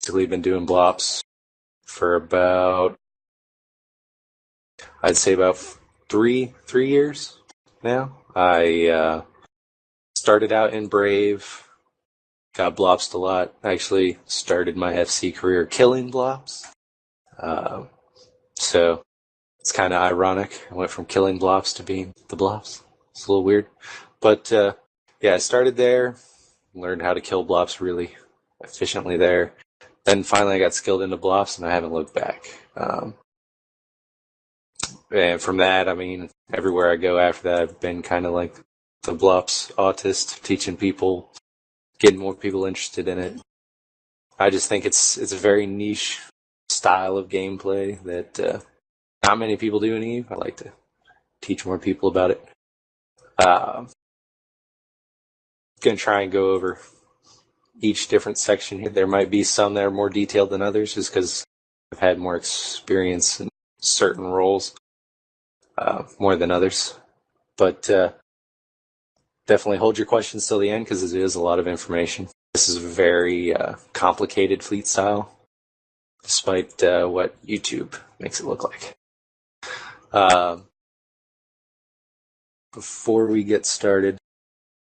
basically been doing blops for about, I'd say about three years now. I started out in Brave, got blopsed a lot. I actually started my FC career killing blops. So it's kind of ironic. I went from killing blops to being the blops. It's a little weird. But yeah, I started there, learned how to kill blops really efficiently there. Then finally I got skilled into blops and I haven't looked back. And from that, I mean, everywhere I go after that, I've been kind of like the blops autist, teaching people, getting more people interested in it. I just think it's a very niche style of gameplay that not many people do in Eve. I like to teach more people about it. Going to try and go over each different section here. There might be some that are more detailed than others just because I've had more experience in certain roles more than others. But definitely hold your questions till the end because it is a lot of information. This is a very complicated fleet style, despite what YouTube makes it look like. Before we get started,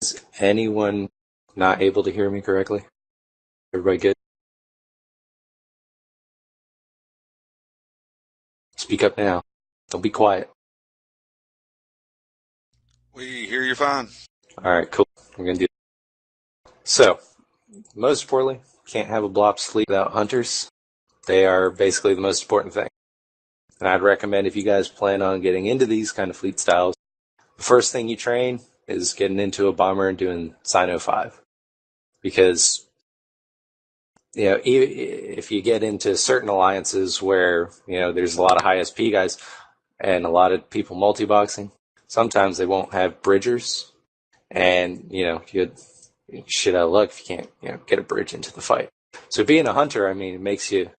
is anyone not able to hear me correctly? Everybody good? Speak up now. Don't be quiet. We hear you fine. All right, cool. We're going to do that. So, most importantly, can't have a blops fleet without hunters. They are basically the most important thing. And I'd recommend if you guys plan on getting into these kind of fleet styles, the first thing you train is getting into a bomber and doing Sino 5. Because, you know, if you get into certain alliances where, you know, there's a lot of high SP guys and a lot of people multi-boxing, sometimes they won't have bridgers. And, you know, you'd shit out of luck if you can't, you know, get a bridge into the fight. So being a hunter, I mean, it makes you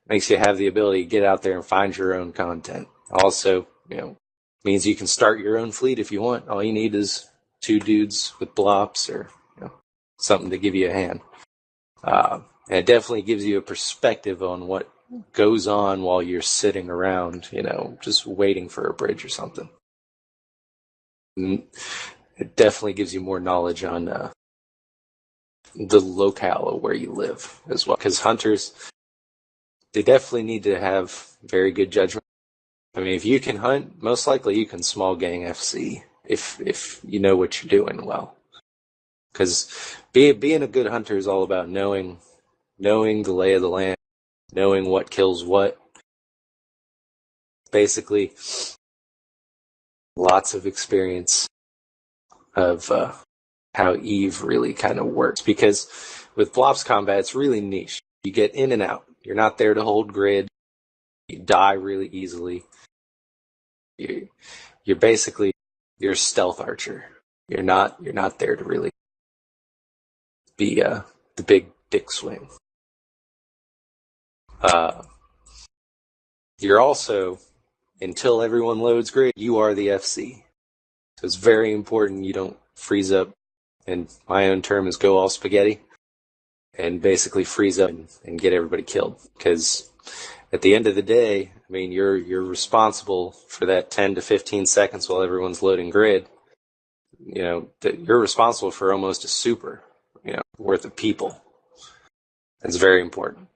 have the ability to get out there and find your own content. Also, you know, means you can start your own fleet if you want. All you need is 2 dudes with blops or, you know, something to give you a hand. And it definitely gives you a perspective on what goes on while you're sitting around, you know, just waiting for a bridge or something. And it definitely gives you more knowledge on the locale of where you live as well. Because hunters, they definitely need to have very good judgment. I mean, if you can hunt, most likely you can small gang FC if you know what you're doing well. Because being a good hunter is all about knowing the lay of the land, knowing what kills what. Basically, lots of experience of how Eve really kind of works. Because with Blops combat, it's really niche. You get in and out. You're not there to hold grid. You die really easily. You're basically a stealth archer. You're not there to really be the big dick swing. You're also, until everyone loads grid, you are the FC. So it's very important you don't freeze up, and my own term is go all spaghetti, and basically freeze up and get everybody killed. Because at the end of the day, I mean, you're responsible for that 10 to 15 seconds while everyone's loading grid. You know, you're responsible for almost a super, you know, worth of people. It's very important.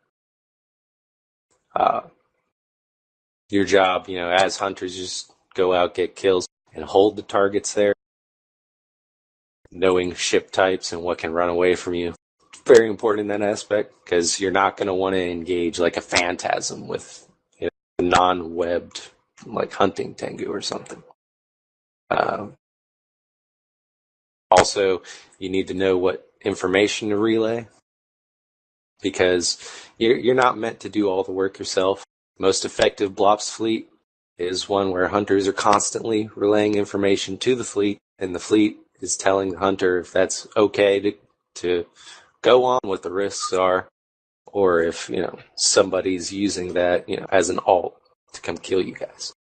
Your job, you know, as hunters, just go out, get kills, and hold the targets there. Knowing ship types and what can run away from you. It's very important in that aspect, because you're not going to want to engage like a phantasm with, you know, a non-webbed, like hunting Tengu or something. Also, you need to know what information to relay, because you're not meant to do all the work yourself. Most effective Blops fleet is one where hunters are constantly relaying information to the fleet, and the fleet is telling the hunter if that's okay to go on, what the risks are, or if, you know, somebody's using that, you know, as an alt to come kill you guys.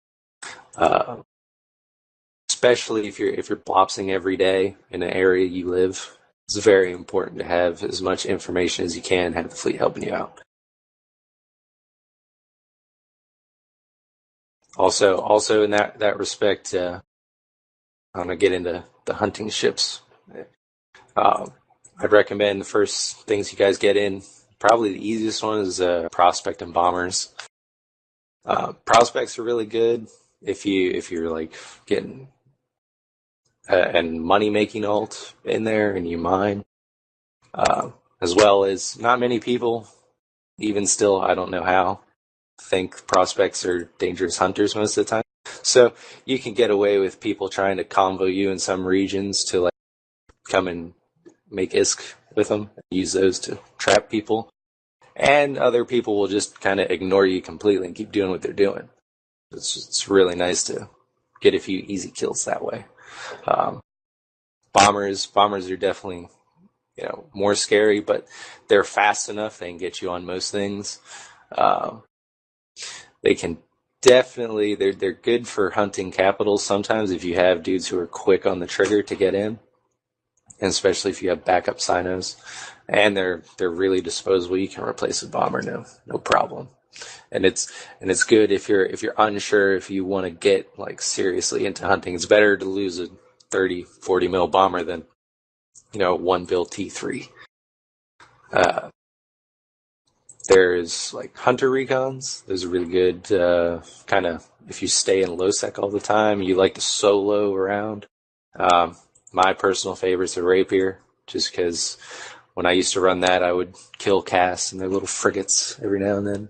Especially if you're blopsing every day in an area you live, It's very important to have as much information as you can, have the fleet helping you out. Also in that respect, I'm going to get into the hunting ships. I'd recommend the first things you guys get in. Probably the easiest one is prospect and bombers. Prospects are really good if you're like getting and money making alt in there and you mine, as well as not many people, even still, I don't know how, think prospects are dangerous hunters most of the time. So you can get away with people trying to convo you in some regions to like come and make ISK with them, use those to trap people. And other people will just kind of ignore you completely and keep doing what they're doing. It's really nice to get a few easy kills that way. Bombers are definitely more scary, but they're fast enough. They can get you on most things. They can definitely they're good for hunting capitals sometimes if you have dudes who are quick on the trigger to get in, and especially if you have backup sinos. And they're really disposable. You can replace a bomber, no problem. And it's good if you're unsure if you want to get like seriously into hunting. It's better to lose a 30-40 mil bomber than 1 build T3. There's like hunter recons. Those are really good. Kind of if you stay in low sec all the time, you like to solo around. My personal favorites are rapier, just because when I used to run that, I would kill casts and their little frigates every now and then.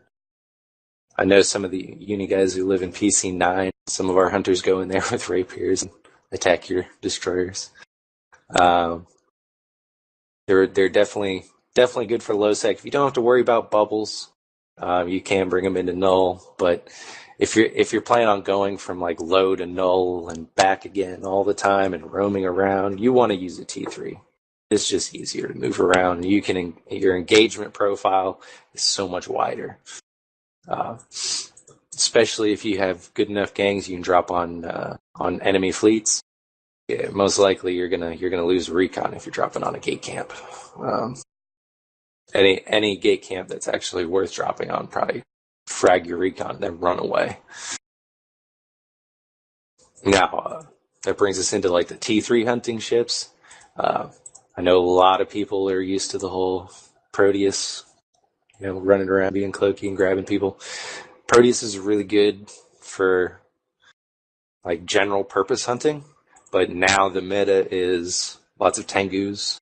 I know some of the uni guys who live in PC9. Some of our hunters go in there with rapiers and attack your destroyers. They're definitely good for low sec. If you don't have to worry about bubbles, you can bring them into null. But if you're planning on going from like low to null and back again all the time and roaming around, you want to use a T3. It's just easier to move around. Your engagement profile is so much wider. Especially if you have good enough gangs, you can drop on enemy fleets. Yeah, most likely you're gonna lose recon if you're dropping on a gate camp. Any gate camp that's actually worth dropping on probably frag your recon, then run away. Now that brings us into like the T3 hunting ships. I know a lot of people are used to the whole Proteus, running around being cloaky and grabbing people. Proteus is really good for like general purpose hunting, but now the meta is lots of Tengus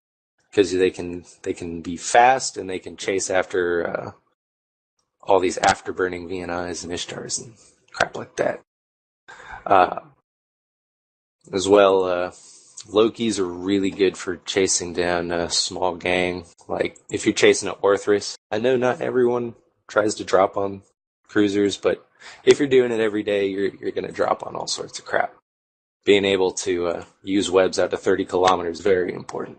because they can be fast and they can chase after all these afterburning VNIs and Ishtars and crap like that. As well, Lokis are really good for chasing down a small gang. Like if you're chasing an Orthrus, I know not everyone tries to drop on cruisers, but if you're doing it every day, you're going to drop on all sorts of crap. Being able to use webs out to 30 kilometers is very important.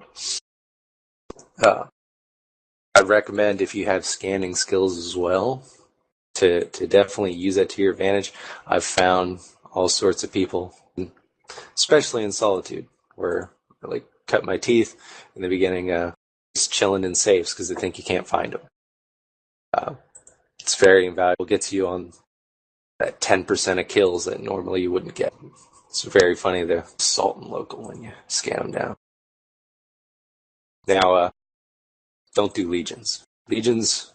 I'd recommend if you have scanning skills as well to definitely use that to your advantage. I've found all sorts of people, especially in solitude, where I like cut my teeth in the beginning, just chilling in safes because they think you can't find them. It's very invaluable. It gets you on that 10% of kills that normally you wouldn't get. It's very funny the salt and local when you scan them down. Now, don't do legions. Legions,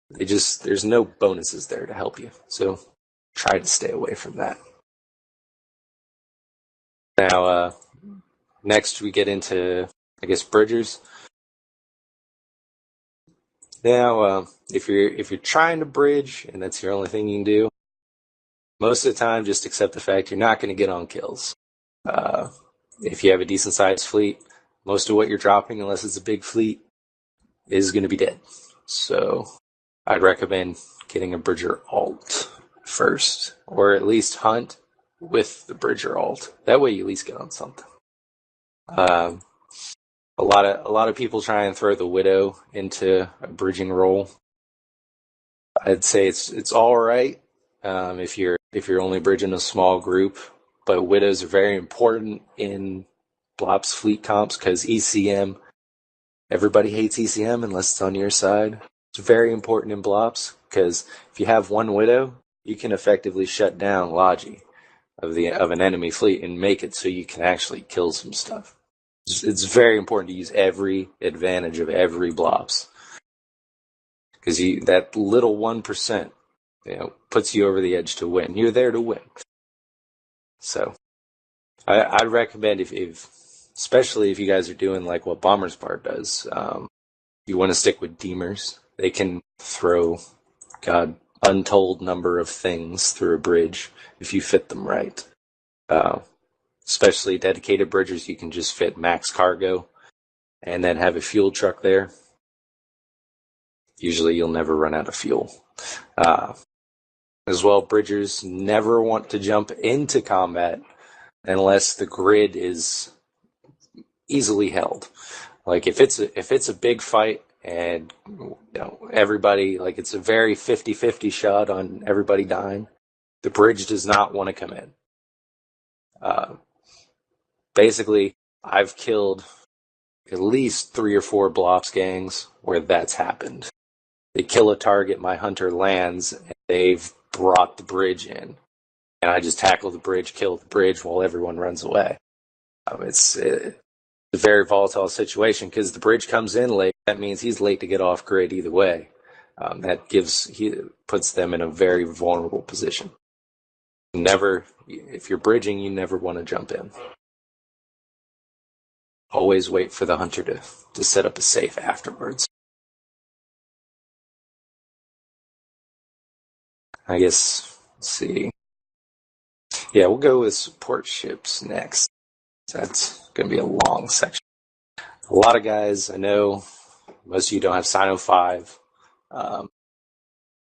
there's no bonuses there to help you. So try to stay away from that. Now, next we get into, I guess, bridgers. Now, if you're trying to bridge and that's your only thing you can do, most of the time just accept the fact you're not going to get on kills. If you have a decent sized fleet, most of what you're dropping, unless it's a big fleet, is going to be dead. So I'd recommend getting a bridger alt first, or at least hunt with the bridger alt. That way you at least get on something. A lot of people try and throw the widow into a bridging role. I'd say it's all right if you're only bridging a small group, but widows are very important in Blops fleet comps because ECM Everybody hates ECM unless it's on your side. It's very important in blops because if you have one widow, you can effectively shut down Logi of an enemy fleet and make it so you can actually kill some stuff. It's very important to use every advantage of every blops because that little 1%, puts you over the edge to win. You're there to win. So I'd recommend if especially if you guys are doing like what Bomber's Part does, you want to stick with Deemers. They can throw, untold number of things through a bridge if you fit them right. Especially dedicated bridges, you can just fit max cargo and then have a fuel truck there. Usually you'll never run out of fuel. As well, bridgers never want to jump into combat unless the grid is easily held. Like if it's a big fight and everybody, like it's a very 50-50 shot on everybody dying, the bridge does not want to come in. Basically, I've killed at least 3 or 4 Blops gangs where that's happened. They kill a target, my hunter lands, and they've brought the bridge in. And I just tackle the bridge, kill the bridge while everyone runs away. It's a very volatile situation because the bridge comes in late. That means he's late to get off grid either way. He puts them in a very vulnerable position. If you're bridging, you never want to jump in. Always wait for the hunter to set up a safe afterwards. I guess, let's see. Yeah, we'll go with support ships next. That's going to be a long section. A lot of guys, I know, most of you don't have Sino 5.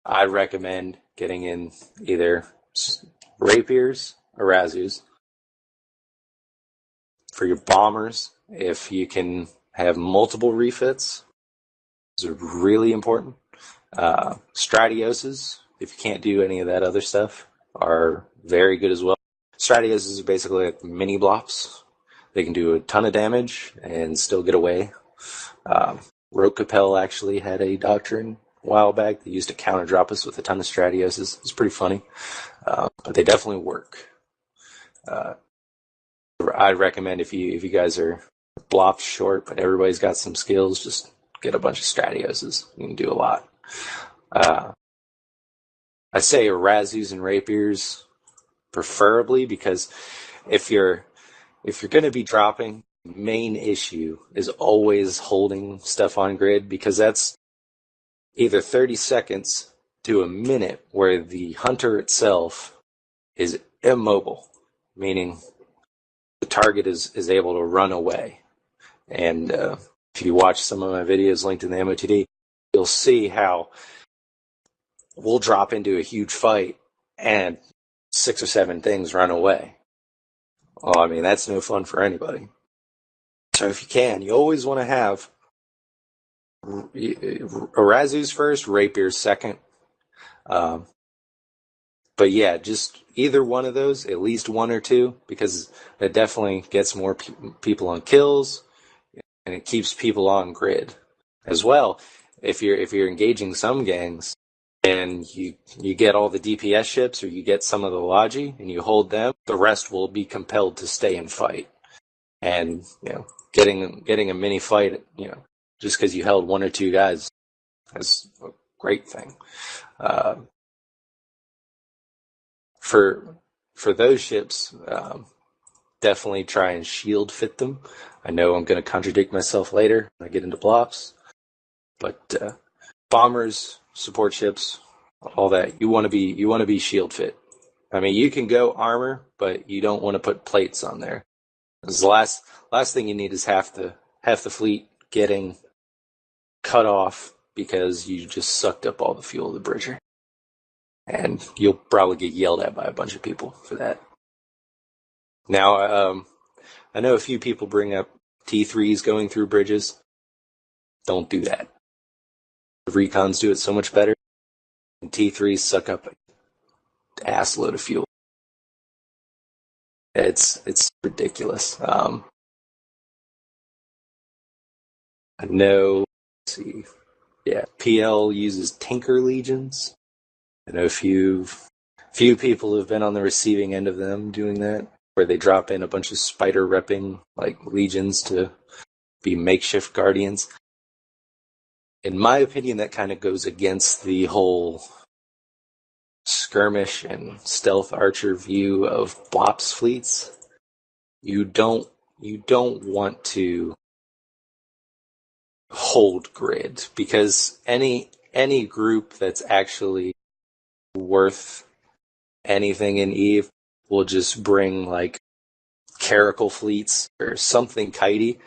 I recommend getting in either Rapiers or Razus. For your bombers, if you can have multiple refits, those are really important. Stratioses, if you can't do any of that other stuff, are very good as well. Stratioses are basically like mini blops. They can do a ton of damage and still get away. Rote Capel actually had a doctrine a while back. They used to counter drop us with a ton of Stratioses. It's pretty funny, but they definitely work. I'd recommend if you guys are blopped short, but everybody's got some skills, just get a bunch of Stratioses. You can do a lot. I say Razus and Rapiers preferably because if you're going to be dropping, the main issue is always holding stuff on grid because that's either 30 seconds to a minute where the hunter itself is immobile, meaning the target is able to run away. And if you watch some of my videos linked in the MOTD, you'll see how we'll drop into a huge fight and 6 or 7 things run away. Well, I mean, that's no fun for anybody. So if you can, you always want to have Razus first, Rapiers second. But yeah, just either one of those, at least 1 or 2, because it definitely gets more people on kills, and it keeps people on grid as well. If you're engaging some gangs and you get all the DPS ships or you get some of the Logi and you hold them, the rest will be compelled to stay and fight. And getting a mini fight, just because you held 1 or 2 guys, is a great thing. For those ships, definitely try and shield fit them. I know I'm going to contradict myself later when I get into blops, but bombers, support ships, all that, you want to be shield fit. I mean, you can go armor, but you don't want to put plates on there. Because the last thing you need is half the fleet getting cut off because you just sucked up all the fuel of the bridger. And you'll probably get yelled at by a bunch of people for that. Now, I know a few people bring up T3s going through bridges. Don't do that. The recons do it so much better. And T3s suck up an ass load of fuel. It's ridiculous. I know, let's see, yeah, PL uses Tinker Legions. I know a few people have been on the receiving end of them doing that, where they drop in a bunch of spider repping like legions to be makeshift guardians. In my opinion, that kind of goes against the whole skirmish and stealth archer view of Blops fleets. You don't want to hold grid, because any group that's actually worth anything in Eve will just bring like caracal fleets or something kitey.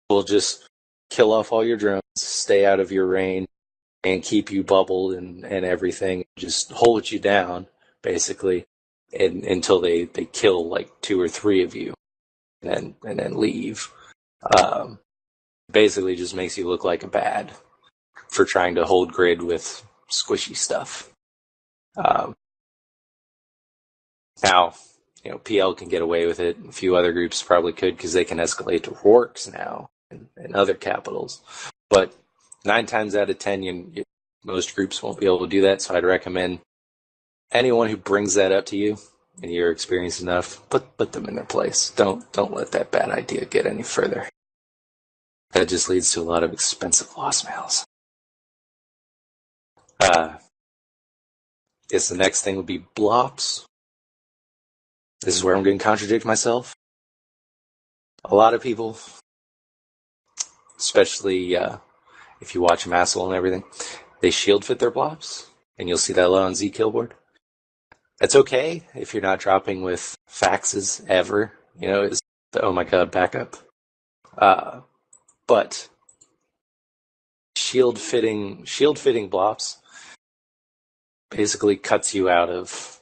Will just kill off all your drones, stay out of your range, and keep you bubbled and everything. Just hold you down, basically, until they kill like 2 or 3 of you, and then leave. Basically just makes you look like a bad for trying to hold grid with squishy stuff. Now, PL can get away with it. A few other groups probably could, because they can escalate to Rorks now and other capitals. But 9 times out of 10, most groups won't be able to do that. So I'd recommend anyone who brings that up to you and you're experienced enough, put them in their place. Don't let that bad idea get any further. That just leads to a lot of expensive loss mails. Guess the next thing would be Blops. This is where I'm going to contradict myself. A lot of people, especially if you watch Massel and everything, they shield fit their Blops, and you'll see that a lot on Z Killboard. That's okay if you're not dropping with faxes ever. It's the oh my god backup. But shield fitting Blops basically cuts you out of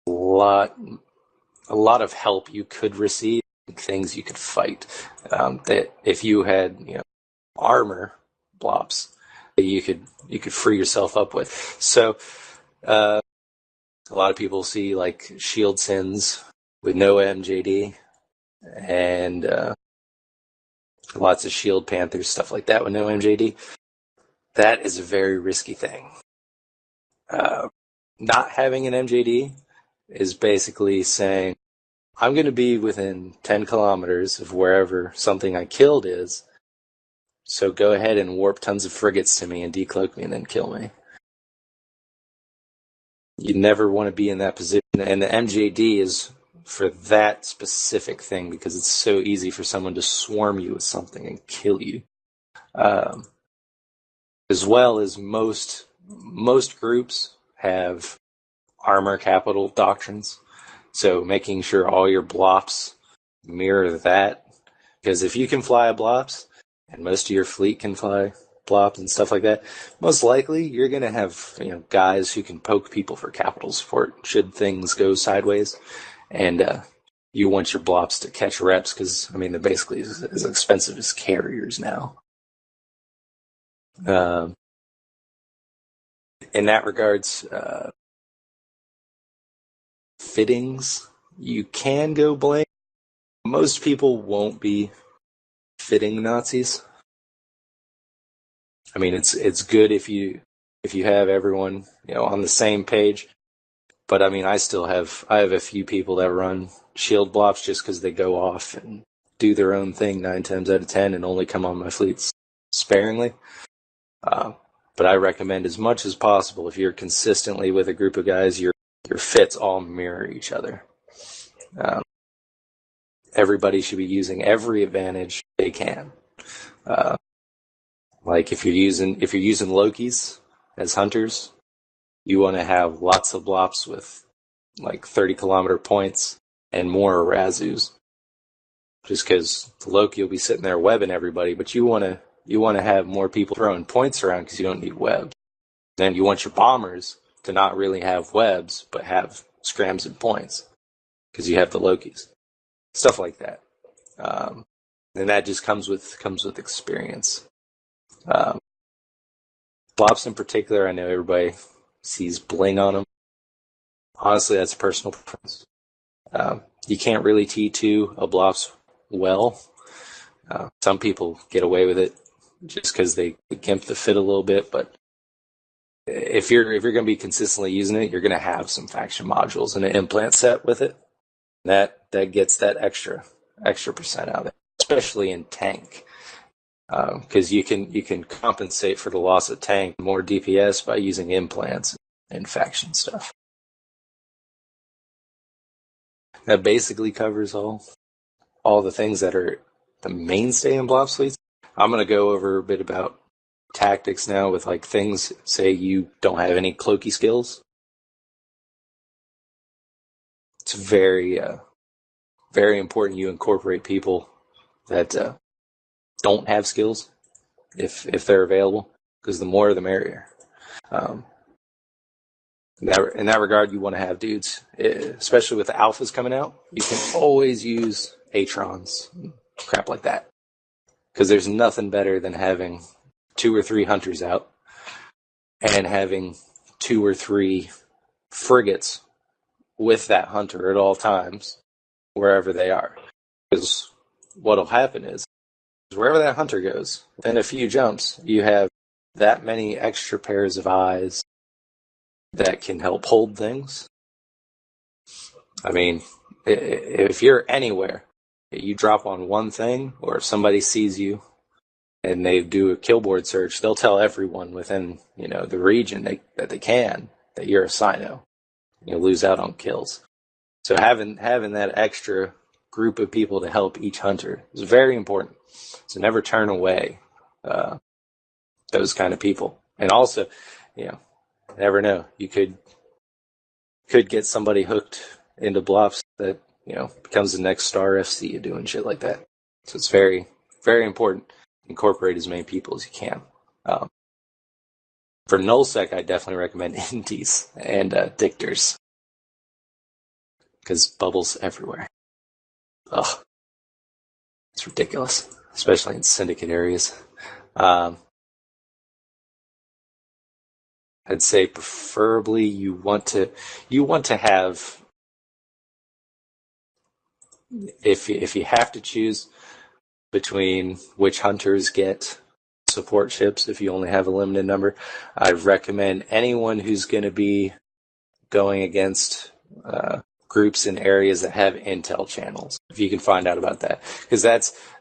a lot of help you could receive, things you could fight. That if you had armor Blops that you could free yourself up with. So a lot of people see like shield sins with no MJD and lots of shield panthers, stuff like that with no MJD. That is a very risky thing. Not having an MJD is basically saying, I'm going to be within 10 kilometers of wherever something I killed is, so go ahead and warp tons of frigates to me and decloak me and then kill me. You never want to be in that position, and the MJD is for that specific thing, because it's so easy for someone to swarm you with something and kill you. As well as most groups have armor capital doctrines, so making sure all your Blops mirror that, because if you can fly a Blops and most of your fleet can fly Blops and stuff like that, most likely you're going to have guys who can poke people for capital support should things go sideways, and you want your Blops to catch reps, because they're basically as expensive as carriers now. In that regards, fittings, you can go blank. Most people won't be fitting Nazis. It's good if you have everyone on the same page. But I have a few people that run shield Blops just because they go off and do their own thing 9 times out of 10 and only come on my fleets sparingly. But I recommend, as much as possible, if you're consistently with a group of guys, your fits all mirror each other. Everybody should be using every advantage they can. Like if you're using Lokis as hunters, you want to have lots of Blops with like 30-kilometer points and more Razus. Just because the Loki will be sitting there webbing everybody, but you want to have more people throwing points around, because you don't need webs. Then you want your bombers to not really have webs, but have scrams and points, because you have the Lokis. Stuff like that. And that just comes with experience. Blops in particular, I know everybody sees bling on them. Honestly, that's a personal preference. You can't really T2 a Blops well. Some people get away with it just because they gimp the fit a little bit, but if you're going to be consistently using it, you're going to have some faction modules and an implant set with it. That gets that extra percent out of it, especially in tank, because you can compensate for the loss of tank more DPS by using implants and faction stuff. That basically covers all the things that are the mainstay in blob suites. I'm going to go over a bit about tactics now with like things, say you don't have any cloaky skills. It's very, very important you incorporate people that don't have skills if they're available, because the more the merrier. In that regard, you want to have dudes, especially with the alphas coming out, you can always use Atrons, crap like that. Because there's nothing better than having 2 or 3 hunters out and having 2 or 3 frigates with that hunter at all times, wherever they are. Because what'll happen is, wherever that hunter goes, within a few jumps, you have that many extra pairs of eyes that can help hold things. I mean, if you're anywhere, you drop on one thing, or if somebody sees you and they do a killboard search, they'll tell everyone within the region that they can that you're a Sino. You'll lose out on kills. So having that extra group of people to help each hunter is very important. So never turn away those kind of people. And also, never know. You could get somebody hooked into bluffs that becomes the next star FC doing shit like that. So it's very, very important. Incorporate as many people as you can. For nullsec, I definitely recommend inties and dictors, because bubbles everywhere. Ugh, it's ridiculous, especially in syndicate areas. I'd say preferably you want to have, if you have to choose between which hunters get support chips, if you only have a limited number, I'd recommend anyone who's going to be going against groups in areas that have intel channels, if you can find out about that, because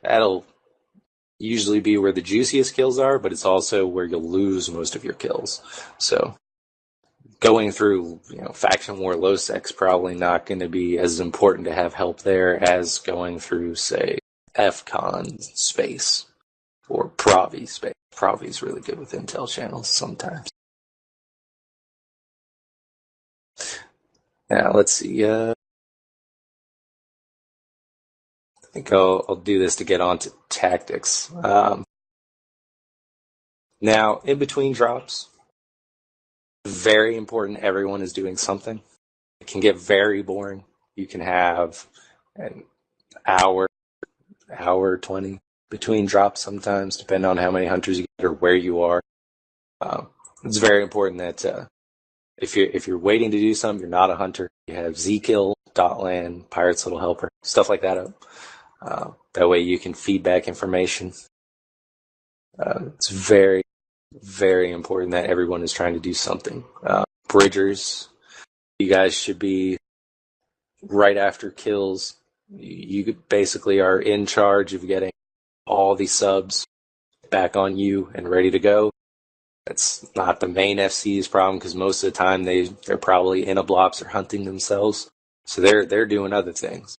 that'll usually be where the juiciest kills are, but it's also where you'll lose most of your kills. So going through faction war low sec's probably not going to be as important to have help there as going through, say, FCon space or Pravi space. Pravi's really good with intel channels sometimes. Now let's see. I think I'll do this to get on to tactics. Now, in between drops, very important everyone is doing something. It can get very boring. You can have an hour 20 between drops sometimes, depending on how many hunters you get or where you are. It's very important that if you're waiting to do something, you're not a hunter, you have Zkill, Dotland, Pirate's Little Helper, stuff like that up. That way you can feedback information. It's very, very important that everyone is trying to do something. Bridgers, you guys should be right after kills. You basically are in charge of getting all the subs back on you and ready to go. That's not the main FC's problem, because most of the time they're probably in a blops or hunting themselves. So they're doing other things.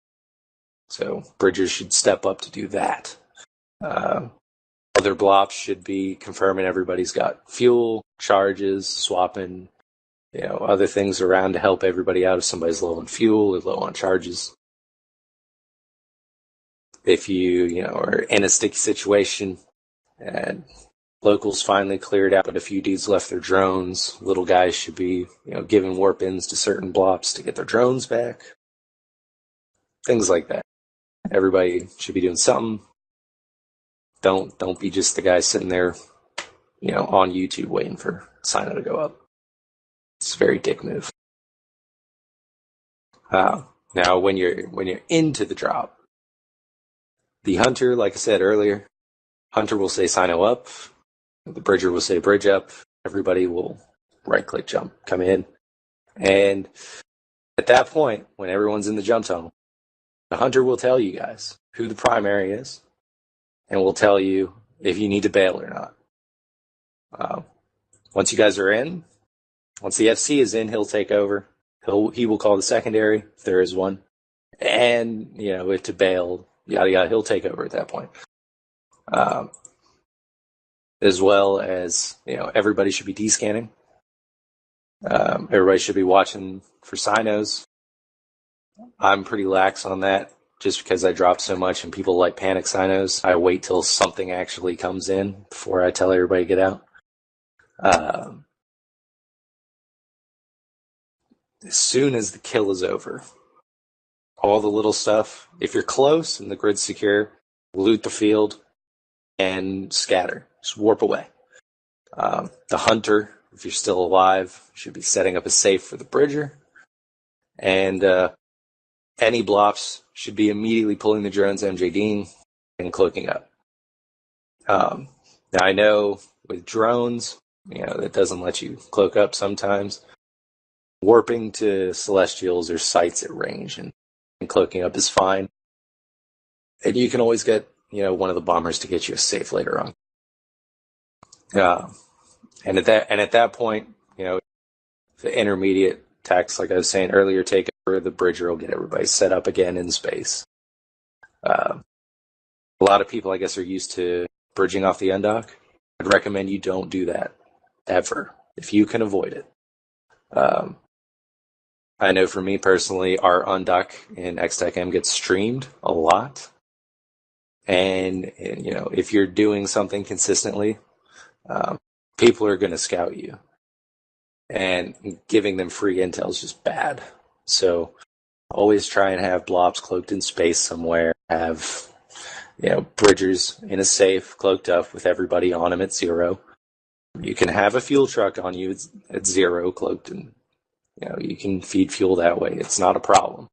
So Bridgers should step up to do that. Other blops should be confirming everybody's got fuel, charges, swapping, other things around to help everybody out if somebody's low on fuel or low on charges. If you are in a sticky situation and locals finally cleared out, but a few dudes left their drones, little guys should be giving warp ins to certain blops to get their drones back. Things like that. Everybody should be doing something. Don't be just the guy sitting there, on YouTube waiting for Sino to go up. It's a very dick move. Now, when you're into the drop, The hunter, like I said earlier, hunter will say sino up, the bridger will say bridge up, everybody will right-click jump, come in, and at that point, when everyone's in the jump tunnel, the hunter will tell you guys who the primary is, and will tell you if you need to bail or not. Once you guys are in, once the FC is in, he'll take over. He will call the secondary if there is one, and if to bail, yada yada, he'll take over at that point. As well as everybody should be descanning. Everybody should be watching for sinos. I'm pretty lax on that just because I dropped so much and people like panic sinos. I wait till something actually comes in before I tell everybody to get out. As soon as the kill is over, all the little stuff, if you're close and the grid's secure, loot the field and scatter. Just warp away. The hunter, if you're still alive, should be setting up a safe for the bridger. And any blops should be immediately pulling the drones MJDing and cloaking up. Now I know with drones, that doesn't let you cloak up sometimes. Warping to celestials or sites at range and cloaking up is fine. And you can always get, one of the bombers to get you a safe later on. And at that point, the intermediate attacks, like I was saying earlier, take over. The bridger will get everybody set up again in space. A lot of people, I guess, are used to bridging off the undock. I'd recommend you don't do that ever if you can avoid it. I know for me personally, our undock in XTechM gets streamed a lot. And if you're doing something consistently, people are going to scout you. And giving them free intel is just bad. So always try and have blobs cloaked in space somewhere. Have, bridgers in a safe, cloaked up with everybody on them at 0. You can have a fuel truck on you at 0, cloaked, and you can feed fuel that way. It's not a problem.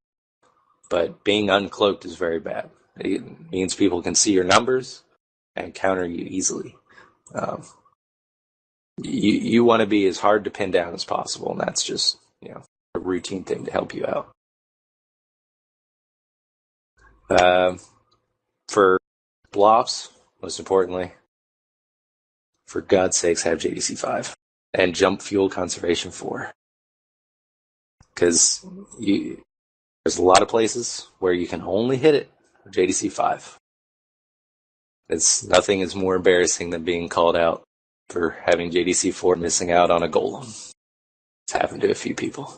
But being uncloaked is very bad. It means people can see your numbers and counter you easily. You want to be as hard to pin down as possible, and that's just a routine thing to help you out. For blops, most importantly, for God's sakes, have JDC 5 and jump fuel conservation 4. Because there's a lot of places where you can only hit it with JDC 5. Nothing is more embarrassing than being called out for having JDC 4 missing out on a golem. It's happened to a few people.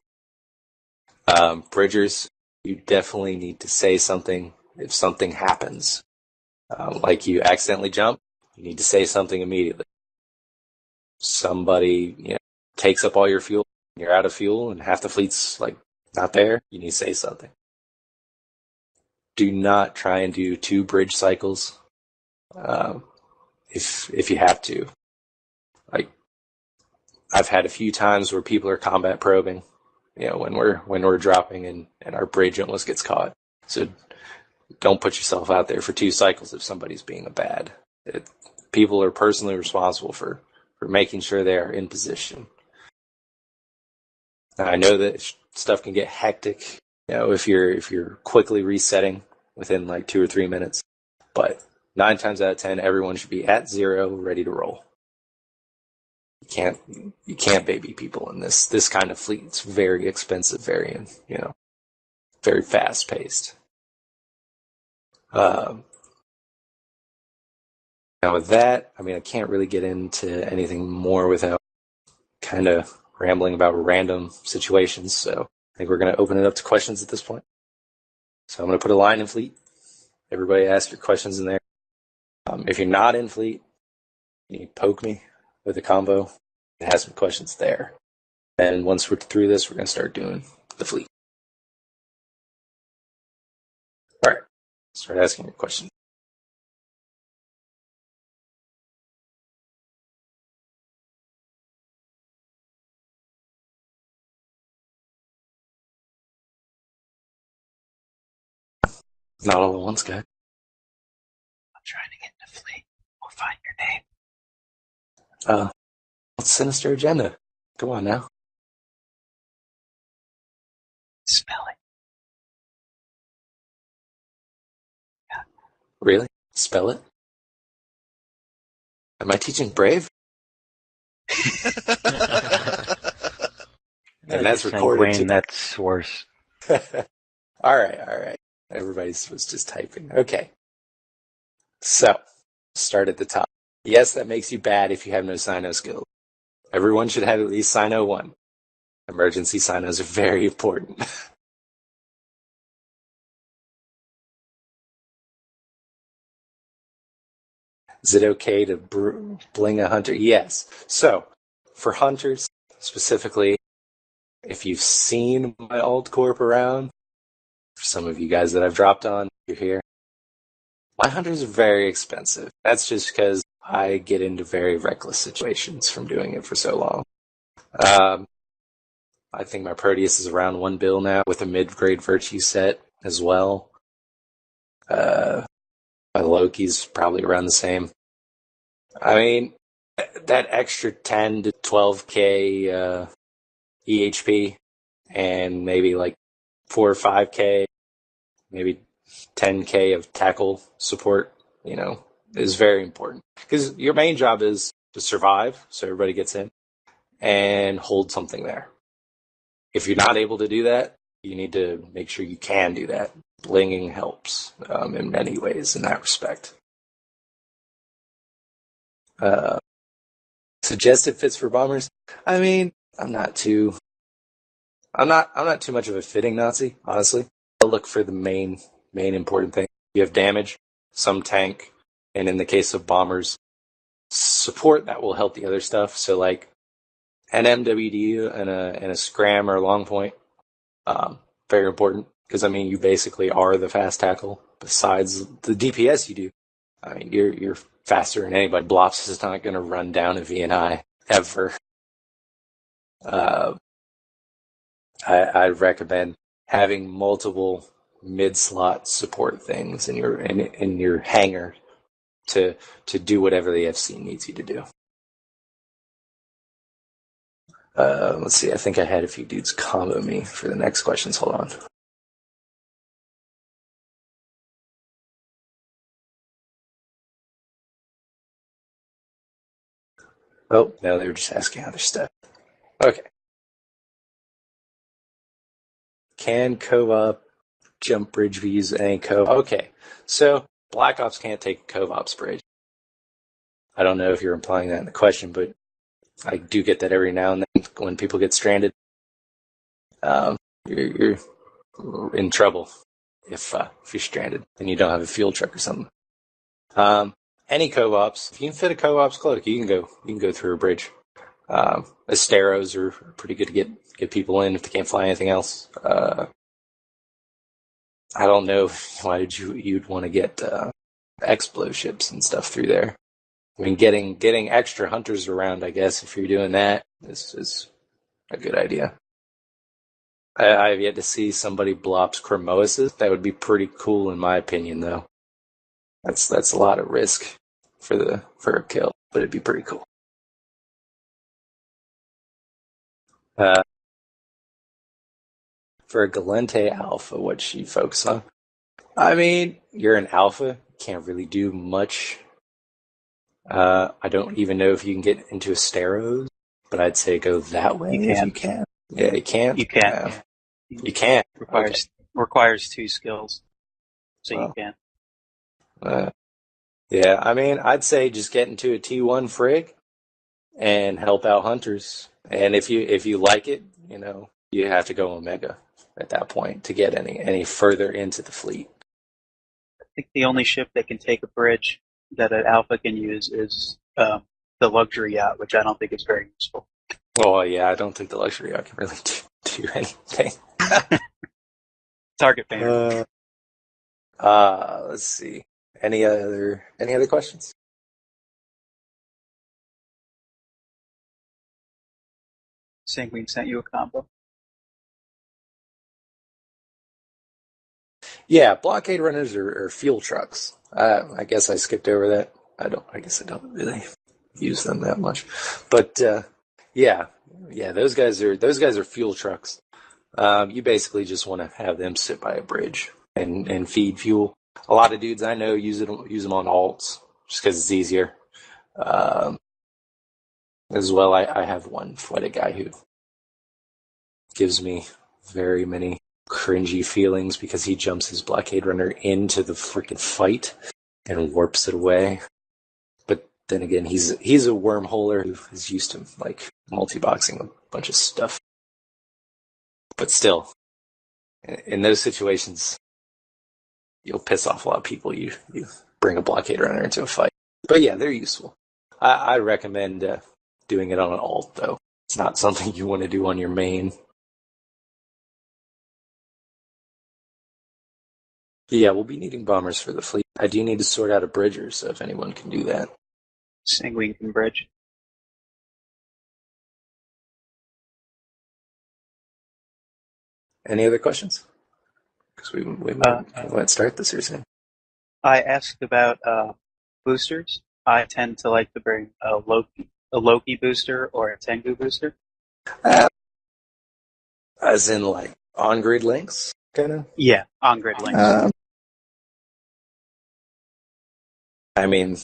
Bridgers, you definitely need to say something if something happens. Like you accidentally jump, you need to say something immediately. Somebody takes up all your fuel, you're out of fuel, and half the fleet's not there, you need to say something. Do not try and do 2 bridge cycles if you have to. I've had a few times where people are combat probing, when we're dropping and our bridge almost gets caught. So don't put yourself out there for 2 cycles if somebody's being a bad. People are personally responsible for making sure they are in position. Now, I know that stuff can get hectic, if you're quickly resetting within 2 or 3 minutes. But 9 times out of 10, everyone should be at 0, ready to roll. You can't baby people in this kind of fleet. It's very expensive, very fast paced. Now with that, I can't really get into anything more without kind of rambling about random situations. So I think we're going to open it up to questions at this point. So I'm going to put a line in fleet. Everybody ask your questions in there. If you're not in fleet, you poke me with a combo and have some questions there. And once we're through this, we're going to start doing the fleet. All right, start asking your questions. Not all at once, guy. find your name. What's Sinister Agenda? Come on now. Spell it. Really? Spell it? Am I teaching Brave? And that's recorded too. Sanguine, that's worse. All right. Everybody was just typing. Okay. So, start at the top. Yes, that makes you bad if you have no Sino skills. Everyone should have at least Sino 1. Emergency Sinos are very important. Is it okay to bling a hunter? Yes. So, for hunters, specifically, if you've seen my alt corp around, for some of you guys that I've dropped on, you're here. My hunters are very expensive. That's just because I get into very reckless situations from doing it for so long. I think my Proteus is around 1 bill now with a mid-grade Virtue set as well. My Loki's probably around the same. I mean, that extra 10 to 12k EHP and maybe like 4 or 5k, maybe 10k of tackle support, is very important. Because your main job is to survive, so everybody gets in, and hold something there. If you're not able to do that, you need to make sure you can do that. Blinging helps in many ways in that respect. Suggested fits for bombers. I mean, I'm not too much of a fitting Nazi, honestly. I'll look for the main important thing. You have damage, some tank, and in the case of bombers, support that will help the other stuff. So like an MWD and a scram or a long point, very important because I mean you basically are the fast tackle. Besides the DPS you do, I mean you're faster than anybody. Blops is not going to run down a VNI ever. I'd recommend having multiple mid-slot support things in your hangar to do whatever the FC needs you to do. Let's see. I think I had a few dudes combo me for the next questions. Hold on. Oh, no, they were just asking other stuff. Okay. Can co-op jump bridge views and co-op? Okay. So, Black Ops can't take a co-op's bridge. I don't know if you're implying that in the question, but I do get that every now and then when people get stranded. You're in trouble if you're stranded and you don't have a fuel truck or something. Any co-ops, if you can fit a co-op's cloak, you can go through a bridge. Asteros are pretty good to get people in if they can't fly anything else. I don't know why you'd want to get explo ships and stuff through there. I mean, getting extra hunters around, I guess, if you're doing that, is a good idea. I've yet to see somebody blops Chromoises. That would be pretty cool, in my opinion, though. That's a lot of risk for a kill, but it'd be pretty cool. For a Galente Alpha, what should you focus on? I mean, you're an Alpha, can't really do much. I don't even know if you can get into Asteros, but I'd say go that way if you can. Yeah, you can. You can. You can. Requires 2 skills, so you can. Yeah, I mean, I'd say just get into a T1 frig and help out hunters. And if you like it, you have to go Omega at that point to get any further into the fleet. I think the only ship that can take a bridge that an Alpha can use is the luxury yacht, which I don't think is very useful. Oh yeah, I don't think the luxury yacht can really do anything. Target banner. Let's see. Any other questions? Sanguine sent you a combo. Yeah, blockade runners are fuel trucks. I guess I skipped over that. I guess I don't really use them that much. But yeah, those guys are fuel trucks. You basically just want to have them sit by a bridge and feed fuel. A lot of dudes I know use them on alts just because it's easier. Um, as well, I have one flooded guy who gives me very many cringy feelings because he jumps his blockade runner into the freaking fight and warps it away. But then again, he's a wormholer who is used to like multi-boxing a bunch of stuff. But still, in those situations, you'll piss off a lot of people. You bring a blockade runner into a fight. But yeah, they're useful. I recommend doing it on an alt, though. It's not something you want to do on your main. Yeah, we'll be needing bombers for the fleet. I do need to sort out a bridger, so if anyone can do that. Sanguine Bridge. Any other questions? Because we might start this here soon. I asked about boosters. I tend to like to bring a Loki booster or a Tengu booster. As in, like, on-grid links, kind of? Yeah, on-grid links. I mean,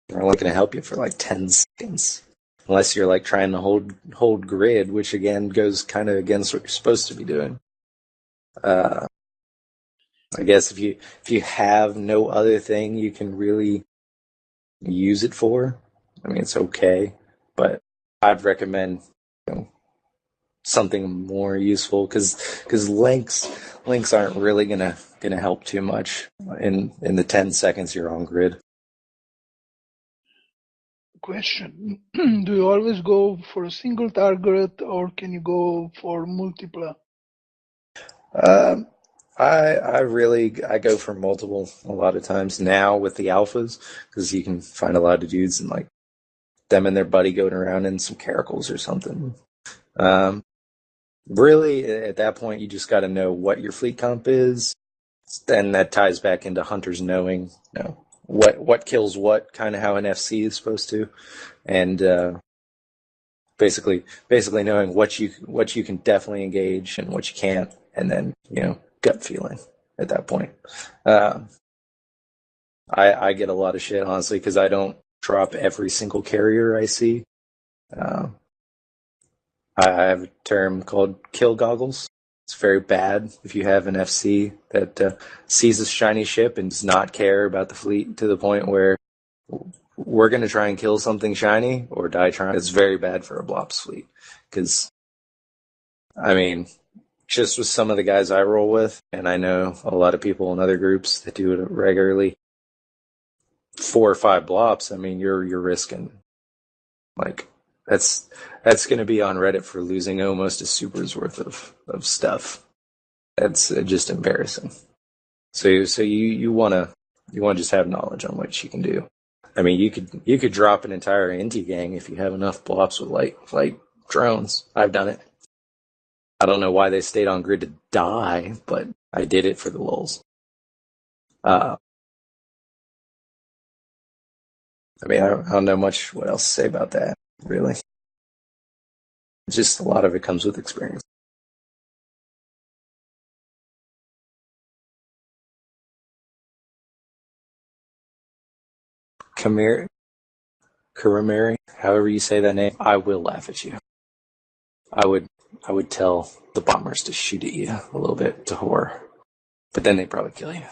they're only going to help you for like 10 seconds. Unless you're like trying to hold grid, which again goes kind of against what you're supposed to be doing. I guess if you have no other thing you can really use it for, I mean, it's okay. But I'd recommend something more useful because links aren't really gonna help too much in the 10 seconds you're on grid. Question: do you always go for a single target, or can you go for multiple? I go for multiple a lot of times now with the alphas because you can find a lot of dudes and like them and their buddy going around in some caracals or something. Really, at that point, you just got to know what your fleet comp is. Then that ties back into hunters knowing, what kills what, kind of how an FC is supposed to, and basically knowing what you can definitely engage and what you can't, and then gut feeling at that point. I get a lot of shit honestly because I don't drop every single carrier I see. I have a term called kill goggles. It's very bad if you have an FC that sees a shiny ship and does not care about the fleet to the point where we're going to try and kill something shiny or die trying. It's very bad for a Blops fleet because, I mean, just with some of the guys I roll with, and I know a lot of people in other groups that do it regularly, 4 or 5 Blops, I mean, you're risking, like, that's going to be on Reddit for losing almost a super's worth of stuff. That's just embarrassing. So you want to just have knowledge on what you can do. I mean, you could drop an entire Inti gang if you have enough Blops with light flight drones. I've done it. I don't know why they stayed on grid to die, but I did it for the lulz. I mean, I don't know much what else to say about that, really. Just a lot of it comes with experience. Karamari, however you say that name, I will laugh at you. I would tell the bombers to shoot at you a little bit to horror, but then they'd probably kill you.